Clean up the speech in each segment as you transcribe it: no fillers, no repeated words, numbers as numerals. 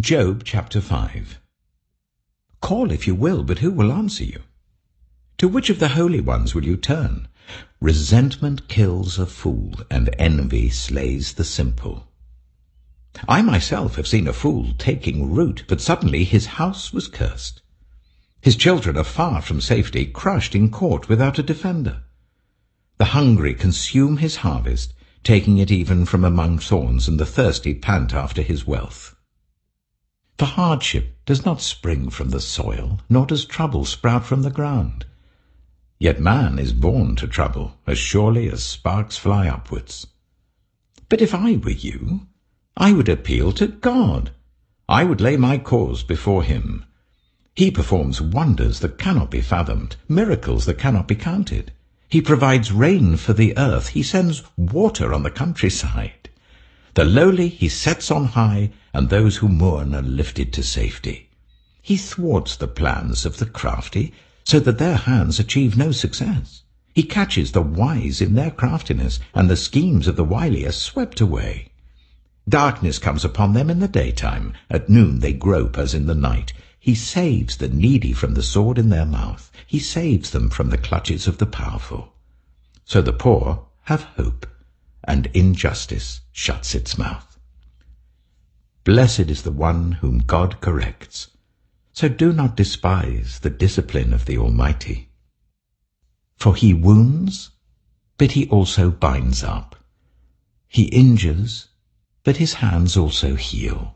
Job chapter 5. Call if you will, but who will answer you? To which of the holy ones will you turn? Resentment kills a fool, and envy slays the simple. I myself have seen a fool taking root, but suddenly his house was cursed. His children are far from safety, crushed in court without a defender. The hungry consume his harvest, taking it even from among thorns, and the thirsty pant after his wealth. For hardship does not spring from the soil, nor does trouble sprout from the ground. Yet man is born to trouble, as surely as sparks fly upwards. But if I were you, I would appeal to God. I would lay my cause before him. He performs wonders that cannot be fathomed, miracles that cannot be counted. He provides rain for the earth. He sends water on the countryside. The lowly he sets on high, and those who mourn are lifted to safety. He thwarts the plans of the crafty, so that their hands achieve no success. He catches the wise in their craftiness, and the schemes of the wily are swept away. Darkness comes upon them in the daytime. At noon they grope as in the night. He saves the needy from the sword in their mouth. He saves them from the clutches of the powerful. So the poor have hope, and injustice shuts its mouth. Blessed is the one whom God corrects. So do not despise the discipline of the Almighty. For he wounds, but he also binds up. He injures, but his hands also heal.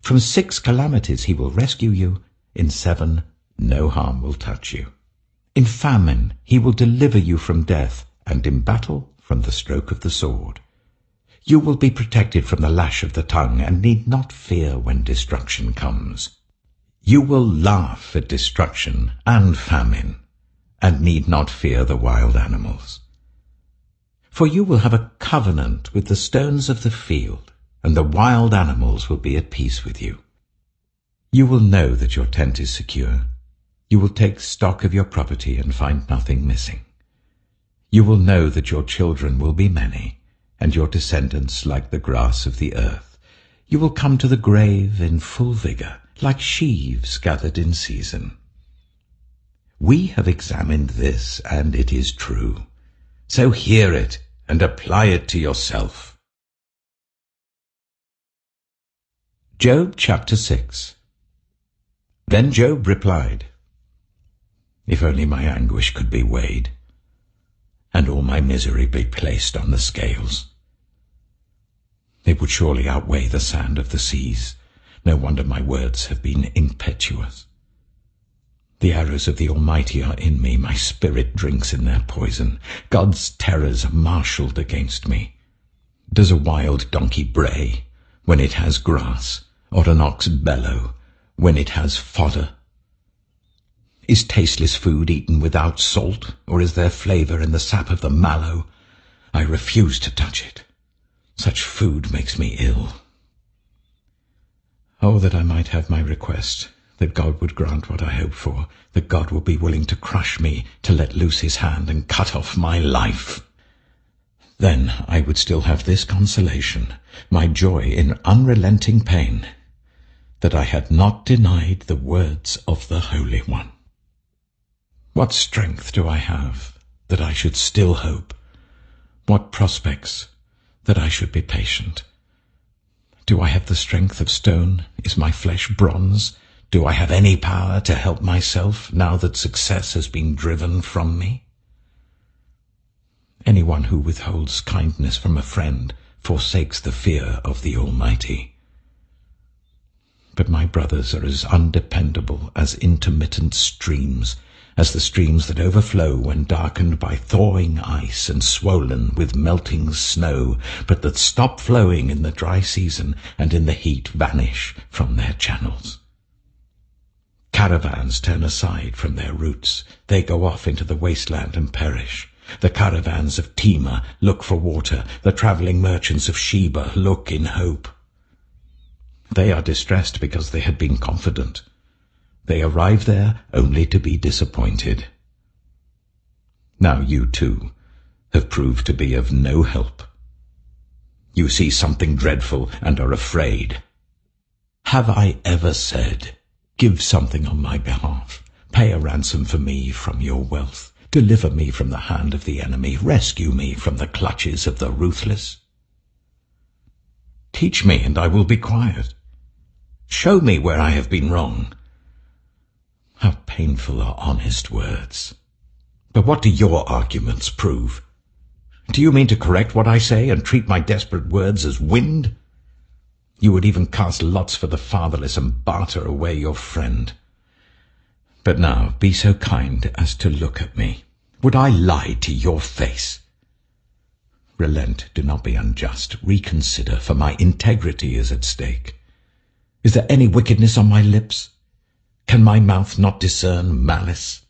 From 6 calamities he will rescue you. In 7 no harm will touch you. In famine he will deliver you from death, and in battle from the stroke of the sword. You will be protected from the lash of the tongue, and need not fear when destruction comes. You will laugh at destruction and famine, and need not fear the wild animals. For you will have a covenant with the stones of the field, and the wild animals will be at peace with you. You will know that your tent is secure. You will take stock of your property and find nothing missing. You will know that your children will be many, and your descendants like the grass of the earth. You will come to the grave in full vigor, like sheaves gathered in season. We have examined this, and it is true. So hear it and apply it to yourself. Job chapter 6. Then Job replied, If only my anguish could be weighed, and all my misery be placed on the scales. It would surely outweigh the sand of the seas. No wonder my words have been impetuous. The arrows of the Almighty are in me. My spirit drinks in their poison. God's terrors are marshalled against me. Does a wild donkey bray when it has grass, or an ox bellow when it has fodder? Is tasteless food eaten without salt, or is there flavor in the sap of the mallow? I refuse to touch it. Such food makes me ill. Oh, that I might have my request, that God would grant what I hope for, that God would be willing to crush me, to let loose his hand and cut off my life. Then I would still have this consolation, my joy in unrelenting pain, that I had not denied the words of the Holy One. What strength do I have, that I should still hope? What prospects, that I should be patient? Do I have the strength of stone? Is my flesh bronze? Do I have any power to help myself, now that success has been driven from me? Anyone who withholds kindness from a friend forsakes the fear of the Almighty. But my brothers are as undependable as intermittent streams, as the streams that overflow when darkened by thawing ice and swollen with melting snow, but that stop flowing in the dry season and in the heat vanish from their channels. Caravans turn aside from their routes. They go off into the wasteland and perish. The caravans of Tema look for water. The traveling merchants of Sheba look in hope. They are distressed because they had been confident. They arrive there only to be disappointed. Now you, too, have proved to be of no help. You see something dreadful and are afraid. Have I ever said, give something on my behalf, pay a ransom for me from your wealth, deliver me from the hand of the enemy, rescue me from the clutches of the ruthless? Teach me, and I will be quiet. Show me where I have been wrong. How painful are honest words. But what do your arguments prove? Do you mean to correct what I say and treat my desperate words as wind? You would even cast lots for the fatherless and barter away your friend. But now be so kind as to look at me. Would I lie to your face? Relent, do not be unjust. Reconsider, for my integrity is at stake. Is there any wickedness on my lips? Can my mouth not discern malice?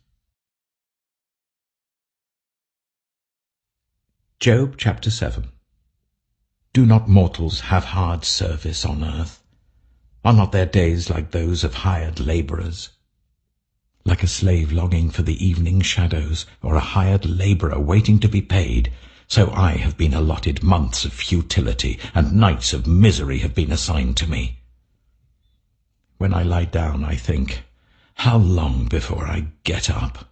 Job chapter 7. Do not mortals have hard service on earth? Are not their days like those of hired labourers? Like a slave longing for the evening shadows, or a hired labourer waiting to be paid, so I have been allotted months of futility, and nights of misery have been assigned to me. When I lie down, I think, how long before I get up?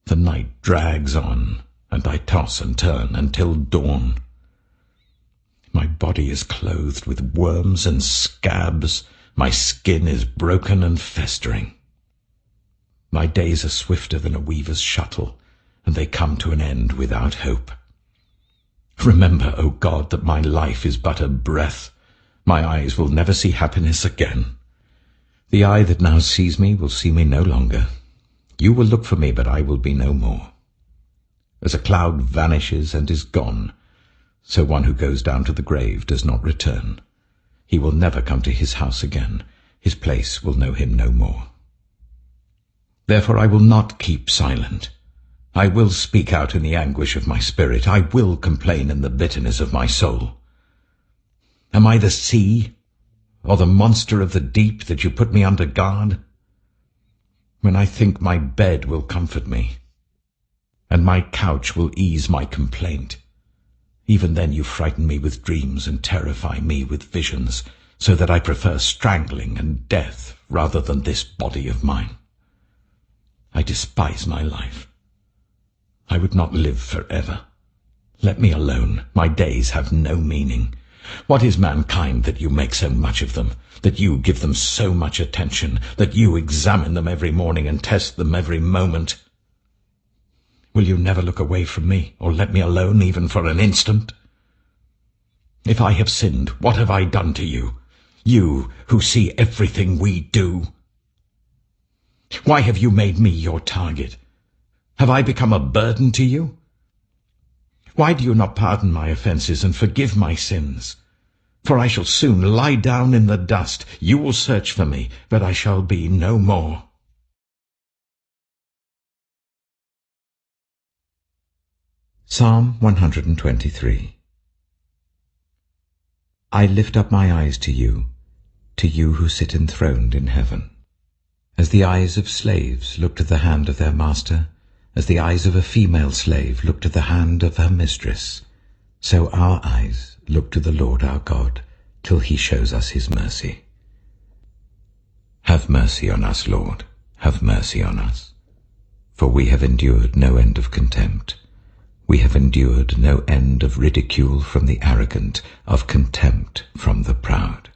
The night drags on, and I toss and turn until dawn. My body is clothed with worms and scabs. My skin is broken and festering. My days are swifter than a weaver's shuttle, and they come to an end without hope. Remember, O God, that my life is but a breath. My eyes will never see happiness again. The eye that now sees me will see me no longer. You will look for me, but I will be no more. As a cloud vanishes and is gone, so one who goes down to the grave does not return. He will never come to his house again. His place will know him no more. Therefore I will not keep silent. I will speak out in the anguish of my spirit. I will complain in the bitterness of my soul. Am I the sea, or the monster of the deep, that you put me under guard? When I think my bed will comfort me, and my couch will ease my complaint, even then you frighten me with dreams and terrify me with visions, so that I prefer strangling and death rather than this body of mine. I despise my life. I would not live forever. Let me alone. My days have no meaning. What is mankind that you make so much of them, that you give them so much attention, that you examine them every morning and test them every moment? Will you never look away from me, or let me alone even for an instant? If I have sinned, what have I done to you? You who see everything we do. Why have you made me your target? Have I become a burden to you? Why do you not pardon my offences and forgive my sins? For I shall soon lie down in the dust. You will search for me, but I shall be no more. Psalm 123. I lift up my eyes to you who sit enthroned in heaven. As the eyes of slaves look to the hand of their master, as the eyes of a female slave look to the hand of her mistress, so our eyes look to the Lord our God, till he shows us his mercy. Have mercy on us, Lord, have mercy on us. For we have endured no end of contempt. We have endured no end of ridicule from the arrogant, of contempt from the proud.